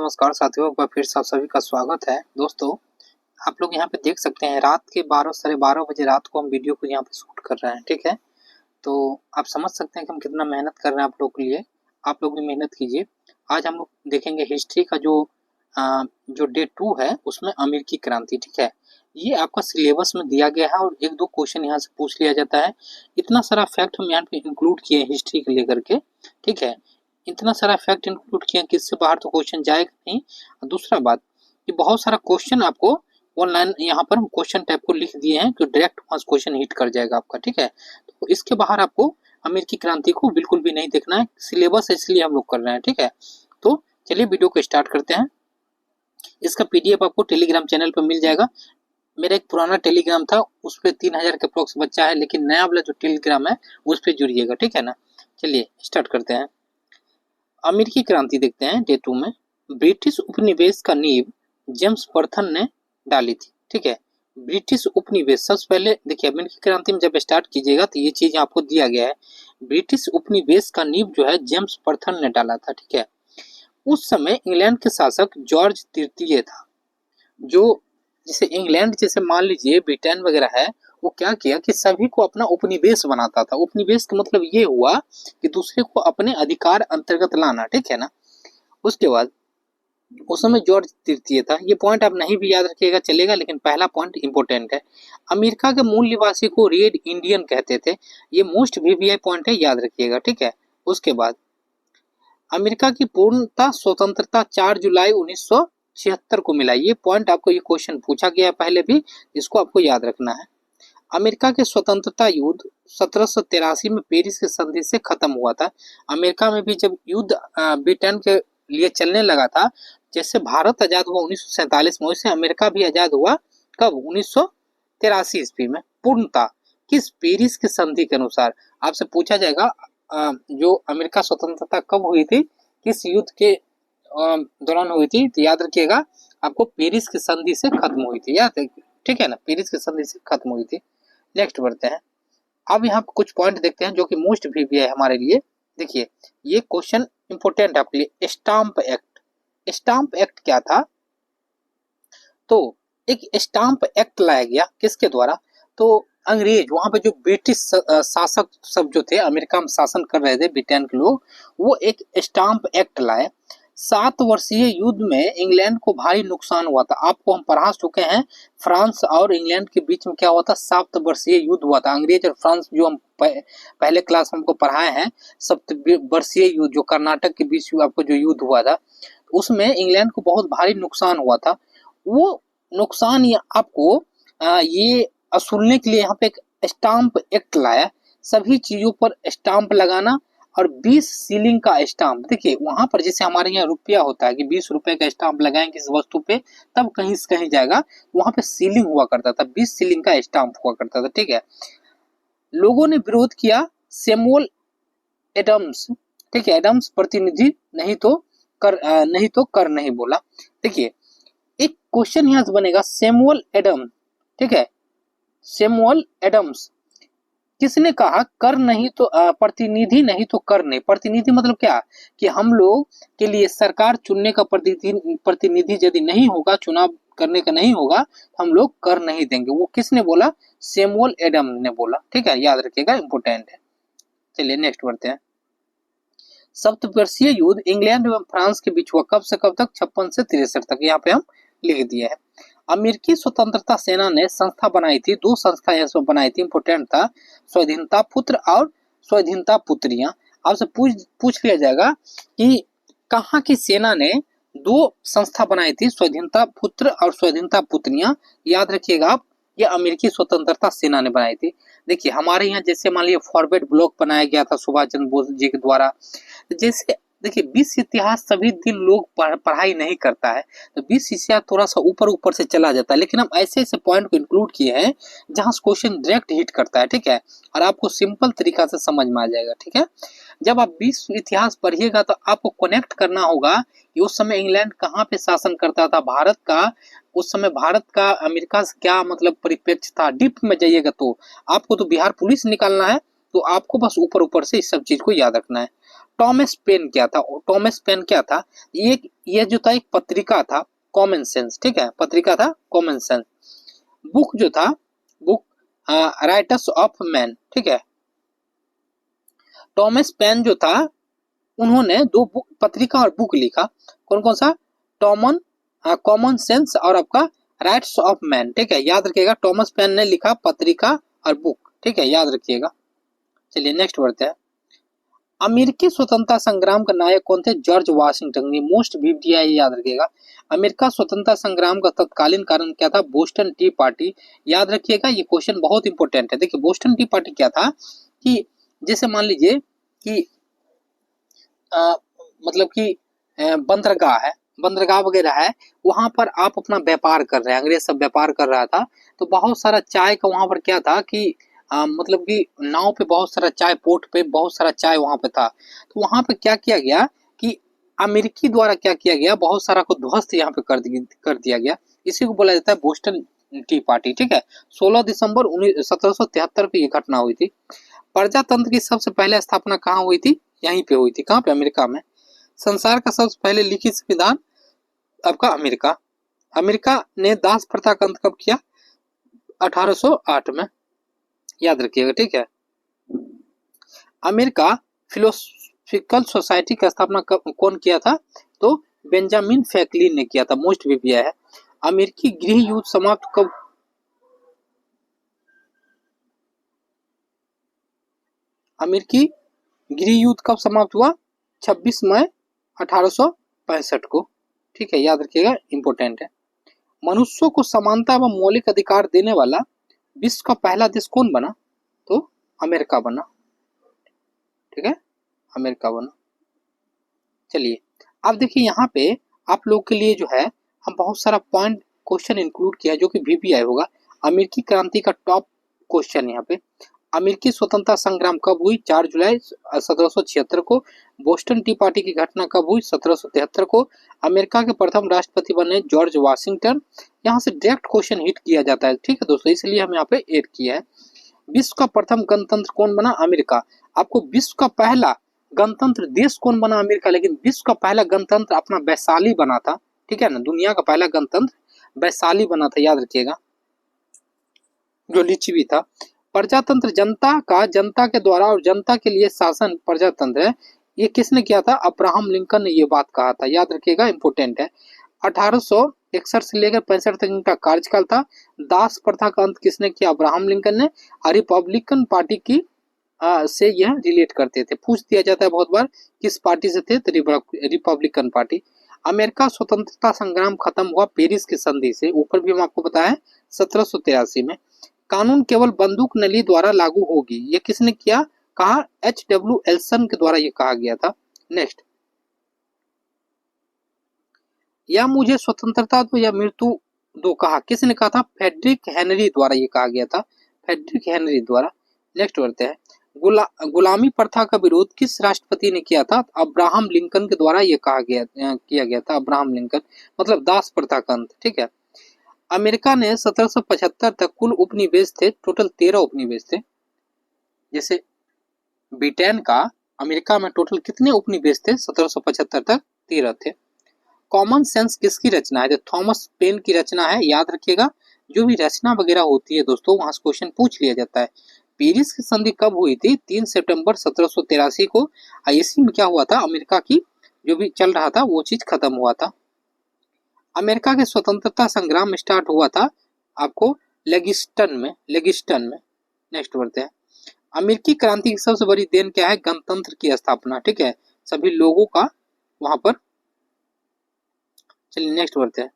नमस्कार साथियों, एक बार फिर से आप सभी का स्वागत है। दोस्तों, आप लोग यहाँ पे देख सकते हैं रात के 12 साढ़े 12 बजे रात को हम वीडियो को यहाँ पे शूट कर रहे हैं, ठीक है। तो आप समझ सकते हैं कि हम कितना मेहनत कर रहे हैं आप लोगों के लिए। आप लोग भी मेहनत कीजिए। आज हम लोग देखेंगे हिस्ट्री का जो डे 2 है उसमें अमेरिकी क्रांति, ठीक है। ये आपका सिलेबस में दिया गया है और एक दो क्वेश्चन यहाँ से पूछ लिया जाता है। इतना सारा फैक्ट हम यहाँ पे इंक्लूड किए हैं हिस्ट्री को लेकर के, ठीक है। इतना सारा फैक्ट इंक्लूड किया कि इससे बाहर तो क्वेश्चन जाएगा नहीं। दूसरा बात कि बहुत सारा क्वेश्चन आपको ऑनलाइन यहाँ पर हम क्वेश्चन टाइप को लिख दिए हैं कि डायरेक्ट वहाँ क्वेश्चन हिट कर जाएगा आपका, ठीक है। तो इसके बाहर आपको अमेरिकी क्रांति को बिल्कुल भी नहीं देखना है, सिलेबस इसलिए हम लोग कर रहे हैं, ठीक है। तो चलिए वीडियो को स्टार्ट करते हैं। इसका पीडीएफ आपको टेलीग्राम चैनल पर मिल जाएगा। मेरा एक पुराना टेलीग्राम था, उस पर 3000 के अप्रोक्स बच्चा है, लेकिन नया वाला जो टेलीग्राम है उस पर जुड़िएगा, ठीक है ना। चलिए स्टार्ट करते हैं। अमेरिकी क्रांति देखते हैं डे 2 में। ब्रिटिश उपनिवेश का नींव जेम्स बर्थन ने डाली थी, ठीक है। ब्रिटिश उपनिवेश सबसे पहले देखिए, अमेरिकी क्रांति में जब स्टार्ट कीजिएगा तो ये चीज आपको दिया गया है। ब्रिटिश उपनिवेश का नींव जो है जेम्स बर्थन ने डाला था, ठीक है। उस समय इंग्लैंड के शासक जॉर्ज तृतीय था, जो जैसे इंग्लैंड जैसे मान लीजिए ब्रिटेन वगैरह है, वो क्या किया कि सभी को अपना उपनिवेश बनाता था। उपनिवेश का मतलब ये हुआ कि दूसरे को अपने अधिकार अंतर्गत लाना, ठीक है ना। उसके बाद उस समय जॉर्ज तृतीय था। ये पॉइंट आप नहीं भी याद रखिएगा चलेगा, लेकिन पहला पॉइंट इंपॉर्टेंट है। अमेरिका के मूल निवासी को रेड इंडियन कहते थे। ये मोस्ट वीवीआई पॉइंट है, याद रखिएगा, ठीक है। उसके बाद अमेरिका की पूर्णता स्वतंत्रता 4 जुलाई 1976 को मिला। ये पॉइंट आपको, ये क्वेश्चन पूछा गया है पहले भी, इसको आपको याद रखना है। अमेरिका के स्वतंत्रता युद्ध 1783 में पेरिस की संधि से खत्म हुआ था। अमेरिका में भी जब युद्ध ब्रिटेन के लिए चलने लगा था, जैसे भारत आजाद हुआ 1947 में, वैसे अमेरिका भी आजाद हुआ कब, 1983 ईस्वी में, पूर्णता किस पेरिस की संधि के अनुसार। आपसे पूछा जाएगा जो अमेरिका स्वतंत्रता कब हुई थी, किस युद्ध के दौरान हुई थी, तो याद रखिएगा आपको पेरिस की संधि से खत्म हुई थी, याद है, ठीक है ना। पेरिस की संधि से खत्म हुई थी। नेक्स्ट बढ़ते हैं। अब यहाँ कुछ पॉइंट देखते हैं जो कि मोस्ट भी है हमारे लिए। देखिए, ये क्वेश्चन इंपोर्टेंट है आपके लिए। स्टाम्प एक्ट, स्टाम्प एक्ट क्या था? तो एक स्टाम्प एक्ट लाया गया किसके द्वारा? तो अंग्रेज, वहां पे जो ब्रिटिश शासक सब जो थे, अमेरिका में शासन कर रहे थे ब्रिटेन के लोग, वो एक स्टाम्प एक्ट लाए। 7 वर्षीय युद्ध में इंग्लैंड को भारी नुकसान हुआ था। आपको हम पढ़ा चुके हैं, फ्रांस और इंग्लैंड के बीच में क्या हुआ था, 7 वर्षीय युद्ध हुआ था। अंग्रेज और फ्रांस जो हम पहले क्लास हमको पढ़ाए हैं, 7 वर्षीय युद्ध जो कर्नाटक के बीच आपको जो युद्ध हुआ था, उसमें इंग्लैंड को बहुत भारी नुकसान हुआ था। वो नुकसान आपको ये असूलने के लिए यहाँ पे एक स्टाम्प एक्ट लाया। सभी चीजों पर स्टाम्प लगाना और 20 सीलिंग का स्टाम्प। देखिए, वहां पर जैसे हमारे यहाँ रुपया होता है कि 20 रुपए का स्टाम्प लगाएंगे इस वस्तु पे तब कहीं से कहीं जाएगा, वहां पे सीलिंग हुआ करता था, 20 सीलिंग का स्टाम्प हुआ करता था, ठीक है। लोगों ने विरोध किया। सैमुअल एडम्स, ठीक है, एडम्स प्रतिनिधि नहीं तो कर नहीं बोला। देखिए, एक क्वेश्चन यहाँ से बनेगा, सैमुअल एडम, ठीक है, सैमुअल एडम्स किसने कहा कर नहीं तो प्रतिनिधि नहीं तो कर नहीं। प्रतिनिधि मतलब क्या कि हम लोग के लिए सरकार चुनने का प्रतिनिधि यदि नहीं होगा, चुनाव करने का नहीं होगा, तो हम लोग कर नहीं देंगे। वो किसने बोला? सैमुअल एडम ने बोला, ठीक है, याद रखिएगा, इंपोर्टेंट है। चलिए नेक्स्ट बढ़ते हैं। सप्तवर्षीय युद्ध इंग्लैंड एवं फ्रांस के बीच हुआ कब से कब तक? 56 से 63 तक, यहाँ पे हम लिख दिए हैं। अमेरिकी स्वतंत्रता सेना ने संस्था बनाई थी, 2 संस्थाएं इसमें बनाई थी, इंपोर्टेंट था, स्वाधीनता पुत्र और स्वाधीनता पुत्रियां। आपसे पूछ लिया जाएगा कि कहाँ की सेना ने 2 संस्था बनाई थी, स्वाधीनता पुत्र और स्वाधीनता पुत्रियां। याद रखिएगा आप, ये अमेरिकी स्वतंत्रता सेना ने बनाई थी। देखिए, हमारे यहाँ जैसे मान लीजिए फॉरवर्ड ब्लॉक बनाया गया था सुभाष चंद्र बोस जी के द्वारा। जैसे देखिए, विश्व इतिहास सभी दिन लोग पढ़ाई नहीं करता है, तो विश्व इतिहास थोड़ा सा ऊपर ऊपर से चला जाता है, लेकिन हम ऐसे ऐसे पॉइंट को इंक्लूड किए हैं जहां क्वेश्चन डायरेक्ट हिट करता है, ठीक है, और आपको सिंपल तरीका से समझ में आ जाएगा, ठीक है। जब आप विश्व इतिहास पढ़िएगा तो आपको कनेक्ट करना होगा कि उस समय इंग्लैंड कहाँ पे शासन करता था, भारत का उस समय भारत का अमेरिका से क्या मतलब परिप्रेक्ष्य था। डीप में जाइएगा तो आपको तो बिहार पुलिस निकालना है, तो आपको बस ऊपर ऊपर से इस सब चीज को याद रखना है। टॉमस पेन क्या था? टॉमस पेन क्या था? ये जो था एक पत्रिका था, कॉमन सेंस, ठीक है, पत्रिका था कॉमन सेंस। बुक जो था, बुक राइटर्स ऑफ मैन, ठीक है। टॉमस पेन जो था, उन्होंने 2 बुक, पत्रिका और बुक लिखा। कौन कौन सा? कॉमन सेंस और आपका राइट्स ऑफ मैन, ठीक है, याद रखिएगा। टॉमस पेन ने लिखा पत्रिका और बुक, ठीक है, याद रखिएगा। चलिए नेक्स्ट बढ़ते हैं। अमेरिकी स्वतंत्रता संग्राम का नायक कौन थे? George Washington. ये मोस्ट वीडिया है, याद रखिएगा। अमेरिका स्वतंत्रता संग्राम का तत्कालीन कारण क्या था? बोस्टन टी पार्टी, याद रखिएगा। ये क्वेश्चन बहुत इंपॉर्टेंट है। देखिए बोस्टन टी पार्टी क्या था कि जैसे मान लीजिए कि मतलब कि बंदरगाह है, बंदरगाह वगैरह है, वहां पर आप अपना व्यापार कर रहे हैं, अंग्रेज सब व्यापार कर रहा था, तो बहुत सारा चाय का वहां पर क्या था कि मतलब कि नाव पे बहुत सारा चाय, पोर्ट पे बहुत सारा चाय वहां पे था। तो वहां पे क्या किया गया कि अमेरिकी द्वारा क्या किया गया, बहुत सारा को ध्वस्त यहाँ पे कर दिया गया। इसी को बोला जाता है बोस्टन टी पार्टी, ठीक है। 16 दिसंबर 1773 को ये घटना हुई थी। प्रजातंत्र की सबसे पहले स्थापना कहाँ हुई थी? यहीं पे हुई थी। कहाँ पे? अमेरिका में। संसार का सबसे पहले लिखित संविधान आपका अमेरिका। अमेरिका ने दास प्रथा का अंत कब किया? 1808 में, याद रखिएगा, ठीक है। अमेरिका फिलोसफिकल सोसाइटी की स्थापना कौन किया था? तो बेंजामिन फ्रैंकलिन ने किया था। मोस्ट वीपीआई है। अमेरिकी गृह युद्ध समाप्त कब? अमेरिकी गृह युद्ध कब समाप्त हुआ? 26 मई 1865 को, ठीक है, याद रखिएगा, इंपॉर्टेंट है। मनुष्यों को समानता व मौलिक अधिकार देने वाला विश्व का पहला देश कौन बना? तो अमेरिका बना, ठीक है, अमेरिका बना। चलिए अब देखिए यहाँ पे आप लोग के लिए जो है हम बहुत सारा पॉइंट क्वेश्चन इंक्लूड किया जो कि वीपीआई होगा। अमेरिकी क्रांति का टॉप क्वेश्चन यहाँ पे। अमेरिकी स्वतंत्रता संग्राम कब हुई? 4 जुलाई 1776 को। बोस्टन टी पार्टी की घटना कब हुई? 1773 को। अमेरिका के प्रथम राष्ट्रपति बने जॉर्ज वाशिंगटन। यहाँ से डायरेक्ट क्वेश्चन हिट किया जाता है, ठीक है दोस्तों, इसलिए हम यहाँ पे ऐड किया है। विश्व का प्रथम गणतंत्र कौन बना? अमेरिका। आपको विश्व का पहला गणतंत्र देश कौन बना? अमेरिका। लेकिन विश्व का पहला गणतंत्र अपना वैशाली बना था, ठीक है ना। दुनिया का पहला गणतंत्र वैशाली बना था, याद रखिएगा, जो लिच्छवी था। प्रजातंत्र जनता के द्वारा और जनता के लिए शासन प्रजातंत्र है, ये किसने किया था? अब्राहम लिंकन ने ये बात कहा था, याद रखिएगा, इंपोर्टेंट है। 1861 से लेकर 65 तक इनका कार्यकाल था। दास प्रथा का अंत किसने किया? अब्राहम लिंकन ने। रिपब्लिकन पार्टी की से यह रिलेट करते थे। पूछ दिया जाता है बहुत बार किस पार्टी से थे, तो रिपब्लिकन पार्टी। अमेरिका स्वतंत्रता संग्राम खत्म हुआ पेरिस की संधि से, ऊपर भी हम आपको बताया 1783 में। कानून केवल बंदूक नली द्वारा लागू होगी, ये किसने किया? कहा HW एल्सन के द्वारा ये कहा गया था। नेक्स्ट, या मुझे स्वतंत्रता दो या मृत्यु दो, कहा किसने कहा था? फ्रेडरिक हेनरी द्वारा ये कहा गया था, फ्रेडरिक हेनरी द्वारा। नेक्स्ट बढ़ते हैं। गुलामी प्रथा का विरोध किस राष्ट्रपति ने किया था? अब्राहम लिंकन के द्वारा ये किया गया था, अब्राहम लिंकन, मतलब दास प्रथा का अंत, ठीक है। अमेरिका ने 1775 तक कुल उपनिवेश थे, टोटल 13 उपनिवेश थे। जैसे ब्रिटेन का अमेरिका में टोटल कितने उपनिवेश थे? 1775 तक 13 थे। कॉमन सेंस किसकी रचना है? थॉमस पेन की रचना है, याद रखिएगा। जो भी रचना वगैरह होती है दोस्तों, वहां से क्वेश्चन पूछ लिया जाता है। पेरिस की संधि कब हुई थी? 3 सितंबर 1783 को। इसी में क्या हुआ था? अमेरिका की जो भी चल रहा था वो चीज खत्म हुआ था। अमेरिका के स्वतंत्रता संग्राम स्टार्ट हुआ था आपको लेगिस्टन में। नेक्स्ट बढ़ते हैं। अमेरिकी क्रांति की सबसे बड़ी देन क्या है? गणतंत्र की स्थापना, ठीक है, सभी लोगों का वहां पर। चलिए नेक्स्ट बढ़ते हैं।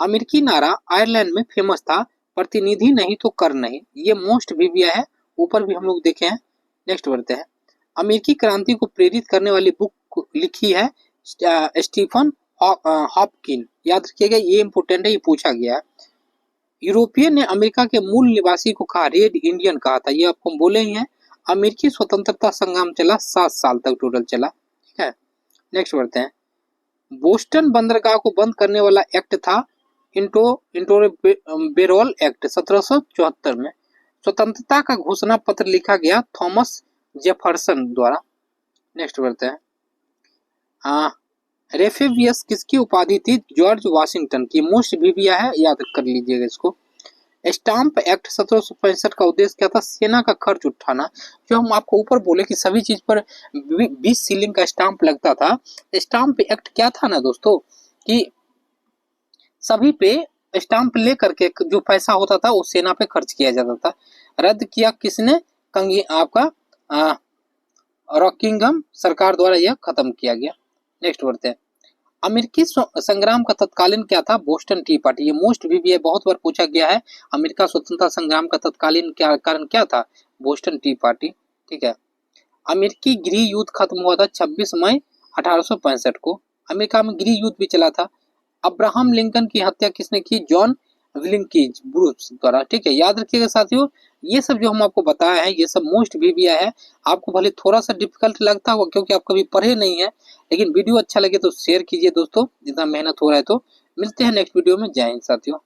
अमेरिकी नारा आयरलैंड में फेमस था, प्रतिनिधि नहीं तो कर नहीं, ये मोस्ट वीवीआई है, ऊपर भी हम लोग देखे हैं। नेक्स्ट बढ़ते हैं। अमेरिकी क्रांति को प्रेरित करने वाली बुक लिखी है स्टीफन हॉपकिन, याद रखिएगा, ये इंपोर्टेंट है, ये पूछा गया है। यूरोपियन ने अमेरिका के मूल निवासी को कहा रेड इंडियन कहा था, ये आपको बोले ही हैं। अमेरिकी स्वतंत्रता संग्राम चला 7 साल तक टोटल चला, ठीक है। नेक्स्ट बढ़ते हैं। बोस्टन बंदरगाह को बंद करने वाला एक्ट था इंटरबेरोल एक्ट 1774 में। स्वतंत्रता का घोषणा पत्र लिखा गया थॉमस जेफरसन द्वारा। नेक्स्ट बढ़ते हैं। रेफेवियस किसकी उपाधि थी? जॉर्ज वाशिंगटन की। मोस्ट बीबिया है, याद कर लीजिएगा इसको। स्टाम्प एक्ट 1765 का उद्देश्य क्या था? सेना का खर्च उठाना। जो हम आपको ऊपर बोले कि सभी चीज पर 20 सीलिंग का स्टाम्प लगता था। स्टाम्प एक्ट क्या था ना दोस्तों, कि सभी पे स्टाम्प ले करके जो पैसा होता था वो सेना पे खर्च किया जाता था। रद्द किया किसने? कंगी आपका रॉकिंगहम सरकार द्वारा यह खत्म किया गया। नेक्स्ट बढ़ते हैं। अमेरिकी संग्राम का तत्कालीन क्या था? Boston T party. ये मोस्ट भी बहुत बार पूछा गया है। अमेरिका स्वतंत्रता संग्राम का तत्कालीन क्या कारण क्या था? Boston T party. ठीक है। अमेरिकी गृह युद्ध खत्म हुआ था 26 मई 1865 को। अमेरिका में गृह युद्ध भी चला था। अब्राहम लिंकन की हत्या किसने की? जॉन विलिंग्स ब्रूस द्वारा। ठीक है, याद रखिएगा साथियों, ये सब जो हम आपको बताया है ये सब मोस्ट बीबिया है। आपको भले थोड़ा सा डिफिकल्ट लगता होगा क्योंकि आप कभी पढ़े नहीं है, लेकिन वीडियो अच्छा लगे तो शेयर कीजिए दोस्तों, जितना मेहनत हो रहा है। तो मिलते हैं नेक्स्ट वीडियो में। जय हिंद साथियों।